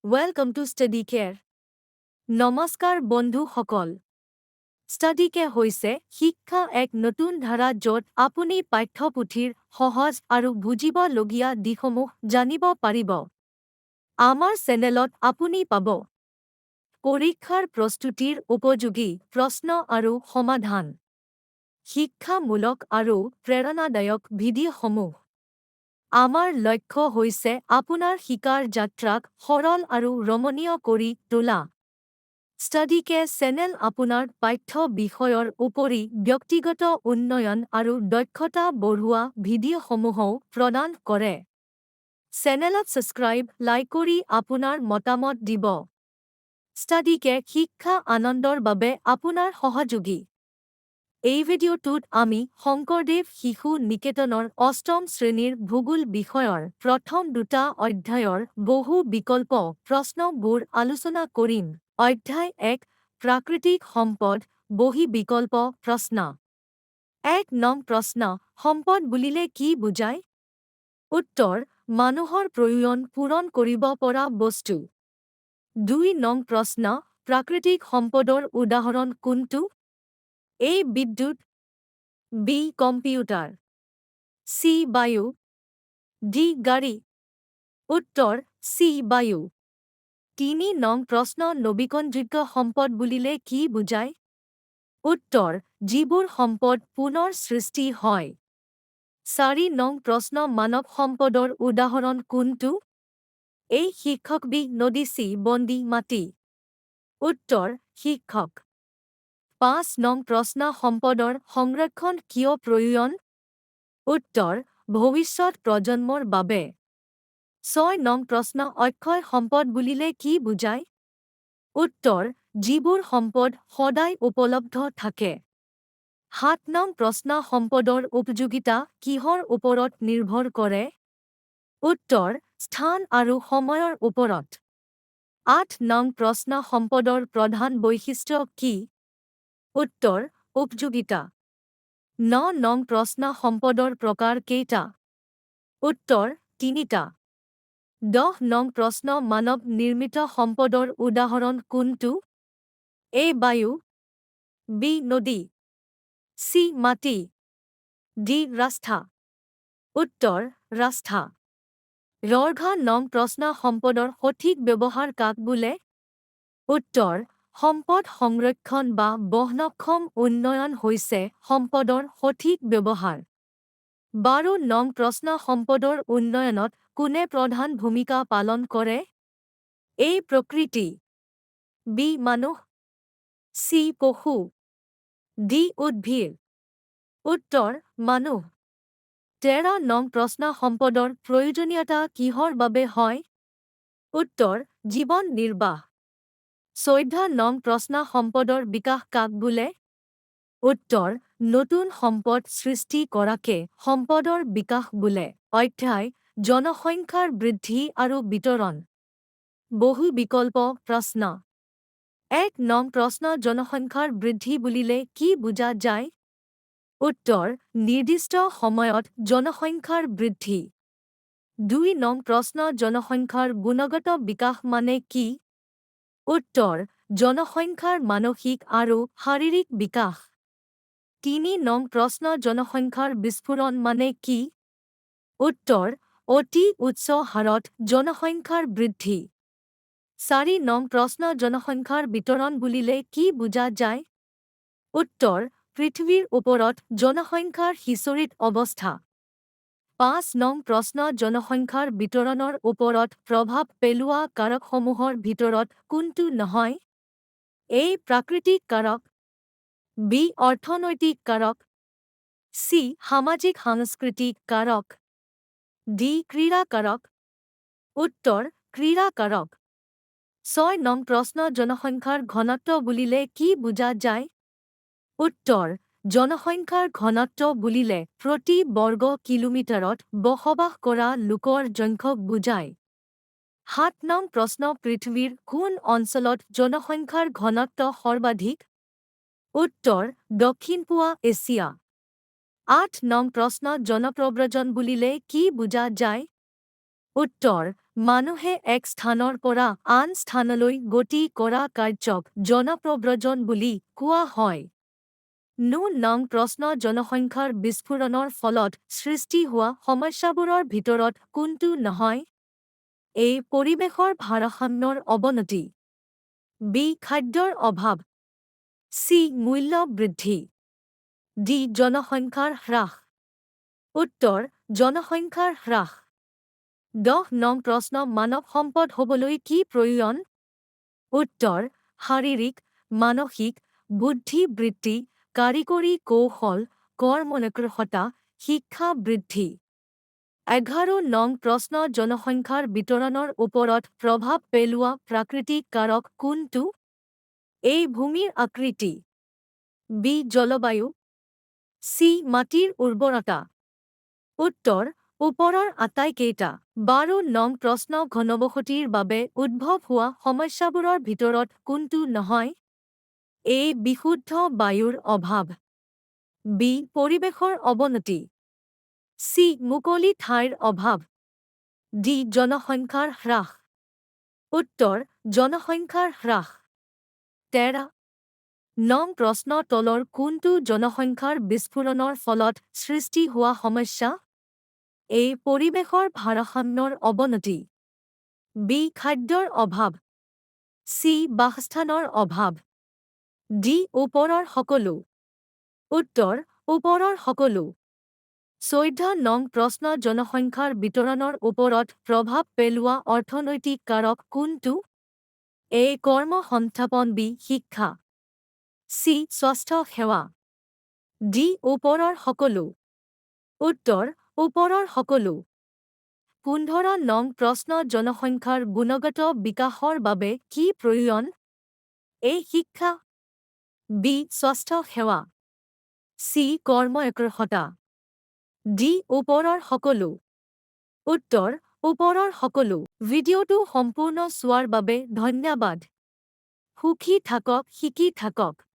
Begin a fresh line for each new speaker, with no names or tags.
Welcome to Study Care. নমস্কাৰ বন্ধুসকল। Study Care হৈছে শিক্ষা এক নতুন ধাৰা য'ত আপুনি পাঠ্যপুথিৰ সহজ আৰু বুজিবলগীয়া দিশসমূহ জানিব পাৰিব। আমাৰ চেনেলত আপুনি পাব পৰীক্ষাৰ প্ৰস্তুতিৰ উপযোগী প্ৰশ্ন আৰু সমাধান, শিক্ষামূলক আৰু প্ৰেৰণাদায়ক ভিডিঅ'সমূহ। আমাৰ লক্ষ্য হৈছে আপোনাৰ শিকাৰ যাত্ৰাক সৰল আৰু ৰমণীয় কৰি তোলা। ষ্টাডি কেয়াৰ চেনেল আপোনাৰ পাঠ্য বিষয়ৰ উপৰি ব্যক্তিগত উন্নয়ন আৰু দক্ষতা বঢ়োৱা ভিডিঅ'সমূহও প্ৰদান কৰে। চেনেলত ছাবস্ক্ৰাইব, লাইক কৰি আপোনাৰ মতামত দিব। ষ্টাডি কেয়াৰ শিক্ষা আনন্দৰ বাবে আপোনাৰ সহযোগী। এই ভিডিঅ'টোত আমি শংকৰদেৱ শিশু নিকেতনৰ অষ্টম শ্ৰেণীৰ ভূগোল বিষয়ৰ প্ৰথম দুটা অধ্যায়ৰ বহু বিকল্প প্ৰশ্নবোৰ আলোচনা কৰিম। অধ্যায় 1 প্ৰাকৃতিক সম্পদ বহি বিকল্প প্ৰশ্ন। 1 নং প্ৰশ্ন সম্পদ বুলিলে কি বুজায়? উত্তৰ মানুহৰ প্ৰয়োজন পূৰণ কৰিব পৰা বস্তু। 2 নং প্ৰশ্ন প্ৰাকৃতিক সম্পদৰ উদাহৰণ কোনটো? A বিদ্যুৎ, B কম্পিউটাৰ, C বায়ু, D গাড়ী। উত্তৰ C বায়ু। 3 নং প্ৰশ্ন নৱীকৰণযোগ্য সম্পদ বুলিলে কি বুজায়? উত্তৰ যিবোৰ সম্পদ পুনৰ সৃষ্টি হয়। 4 নং প্ৰশ্ন মানৱ সম্পদৰ উদাহৰণ কোনটো? A শিক্ষক, B নদী, C বন্দী মাটি। উত্তৰ শিক্ষক। 5 নং প্ৰশ্ন সম্পদৰ সংৰক্ষণ কিয় প্ৰয়োজন? উত্তৰ ভৱিষ্যত প্ৰজন্মৰ বাবে। 6 নং প্ৰশ্ন অক্ষয় সম্পদ বুলিলে কি বুজায়? উত্তৰ যিবোৰ সম্পদ সদায় উপলব্ধ থাকে। 7 নং প্ৰশ্ন সম্পদৰ উপযোগিতা কিহৰ ওপৰত নিৰ্ভৰ কৰে? উত্তৰ স্থান আৰু সময়ৰ ওপৰত। 8 নং প্ৰশ্ন সম্পদৰ প্ৰধান বৈশিষ্ট্য কি? উত্তৰ উপযোগিতা। 9 নং প্ৰশ্ন সম্পদৰ প্ৰকাৰ কেইটা? উত্তৰ 3টা। 10 নং প্ৰশ্ন মানৱ নিৰ্মিত সম্পদৰ উদাহৰণ কোনটো? A বায়ু, B নদী, C মাটি, D ৰাস্তা। উত্তৰ ৰাস্তা। 11 নং প্ৰশ্ন সম্পদৰ সঠিক ব্যৱহাৰ কাক বোলে? উত্তৰ সম্পদ সংৰক্ষণ বা বহনক্ষম উন্নয়ন হৈছে সম্পদৰ সঠিক ব্যৱহাৰ। 12 নং প্ৰশ্ন সম্পদৰ উন্নয়নত কোনে প্ৰধান ভূমিকা পালন কৰে? A প্ৰকৃতি, B মানুহ, C পশু, D উদ্ভিদ। উত্তৰ মানুহ। 13 নং প্ৰশ্ন সম্পদৰ প্ৰয়োজনীয়তা কিহৰ বাবে হয়? উত্তৰ জীৱন নিৰ্বাহ। 14 নং প্ৰশ্ন সম্পদৰ বিকাশ কাক বোলে? উত্তৰ নতুন সম্পদ সৃষ্টি কৰাকে সম্পদৰ বিকাশ বোলে। অধ্যায় জনসংখ্যাৰ বৃদ্ধি আৰু বিতৰণ। বহু বিকল্প প্ৰশ্ন। 1 নং প্ৰশ্ন জনসংখ্যাৰ বৃদ্ধি বুলিলে কি বুজা যায়? উত্তৰ নিৰ্দিষ্ট সময়ত জনসংখ্যাৰ বৃদ্ধি। 2 নং প্ৰশ্ন জনসংখ্যাৰ গুণগত বিকাশ মানে কি? উত্তৰ জনসংখ্যাৰ মানসিক আৰু শাৰীৰিক বিকাশ। 3 নং প্ৰশ্ন জনসংখ্যাৰ বিস্ফোৰণ মানে কি? উত্তৰ অতি উচ্চ হাৰত জনসংখ্যাৰ বৃদ্ধি। 4 নং প্ৰশ্ন জনসংখ্যাৰ বিতৰণ বুলিলে কি বুজা যায়? উত্তৰ পৃথিৱীৰ ওপৰত জনসংখ্যাৰ সিঁচৰিত অৱস্থা। 5 নং প্ৰশ্ন জনসংখ্যাৰ বিতৰণৰ ওপৰত প্ৰভাৱ পেলোৱা কাৰকসমূহৰ ভিতৰত কোনটো নহয়? A প্ৰাকৃতিক কাৰক, B অৰ্থনৈতিক কাৰক, C সামাজিক সাংস্কৃতিক কাৰক, D ক্ৰীড়া কাৰক। উত্তৰ ক্ৰীড়া কাৰক। 6 নং প্ৰশ্ন জনসংখ্যাৰ ঘনত্ব বুলিলে কি বুজা যায়? উত্তৰ জনসংখ্যাৰ ঘনত্ব বুলিলে প্ৰতি বৰ্গ কিলোমিটাৰত বসবাস কৰা লোকৰ সংখ্যক বুজায়। 7 নং প্ৰশ্ন পৃথিৱীৰ কোন অঞ্চলত জনসংখ্যাৰ ঘনত্ব সৰ্বাধিক? উত্তৰ দক্ষিণপূব এছিয়া। 8 নং প্ৰশ্ন জনপ্ৰব্ৰজন বুলিলে কি বুজা যায়? উত্তৰ মানুহে এক স্থানৰ পৰা আন স্থানলৈ গতি কৰা কাৰ্যক জনপ্ৰব্ৰজন বুলি কোৱা হয়। নং প্ৰশ্ন জনসংখ্যাৰ বিস্ফোৰণৰ ফলত সৃষ্টি হোৱা সমস্যাবোৰৰ ভিতৰত কোনটো নহয়? এ. পৰিৱেশৰ ভাৰসাম্যৰ অৱনতি। বি. খাদ্যৰ অভাৱ। চি. মূল্য বৃদ্ধি। ডি. জনসংখ্যাৰ হ্ৰাস। উত্তৰ: জনসংখ্যাৰ হ্ৰাস। 10 নং প্ৰশ্ন মানৱ সম্পদ হ'বলৈ কি প্ৰয়োজন? উত্তৰ: শাৰীৰিক, মানসিক, বুদ্ধিবৃত্তি, কাৰিকৰী কৌশল, কৰ্মনিৰ্দেশতা, শিক্ষা বৃদ্ধি। 11 নং প্ৰশ্ন জনসংখ্যাৰ বিতৰণৰ ওপৰত প্ৰভাৱ পেলোৱা প্ৰাকৃতিক কাৰক কোনটো? এ. ভূমিৰ আকৃতি। বি. জলবায়ু। চি. মাটিৰ উৰ্বৰতা। উত্তৰ: ওপৰৰ আটাইকেইটা। 12 নং প্ৰশ্ন ঘনবসতিৰ বাবে উদ্ভৱ হোৱা সমস্যাবোৰৰ ভিতৰত কোনটো নহয়? এ. বিশুদ্ধ বায়ুৰ অভাৱ। বি. পৰিৱেশৰ অৱনতি। চি. মুকলি ঠাইৰ অভাৱ। ডি. জনসংখ্যাৰ হ্ৰাস। উত্তৰ: জনসংখ্যাৰ হ্ৰাস। 13 নং প্ৰশ্ন তলৰ কোনটো জনসংখ্যাৰ বিস্ফোৰণৰ ফলত সৃষ্টি হোৱা সমস্যা? এ. পৰিৱেশৰ ভাৰসাম্যৰ অৱনতি। বি. খাদ্যৰ অভাৱ। চি. বাসস্থানৰ অভাৱ। ডি. ওপৰৰ সকলো। উত্তৰ: ওপৰৰ সকলো। 14 নং প্ৰশ্ন জনসংখ্যাৰ বিতৰণৰ ওপৰত প্ৰভাৱ পেলোৱা অৰ্থনৈতিক কাৰক কোনটো? এ. কৰ্মসংস্থাপন। বি. শিক্ষা। চি. স্বাস্থ্য সেৱা। ডি. ওপৰৰ সকলো। উত্তৰ: ওপৰৰ সকলো। 15 নং প্ৰশ্ন জনসংখ্যাৰ গুণগত বিকাশৰ বাবে কি প্ৰয়োজন? এ. শিক্ষা। বি. স্বাস্থ্য সেৱা। চি. কৰ্মনিৰ্দেশতা। ডি. ওপৰৰ সকলো। উত্তৰ: ওপৰৰ সকলো। ভিডিঅ'টো সম্পূৰ্ণ চোৱাৰ বাবে ধন্যবাদ। সুখী থাকক, শিকি থাকক।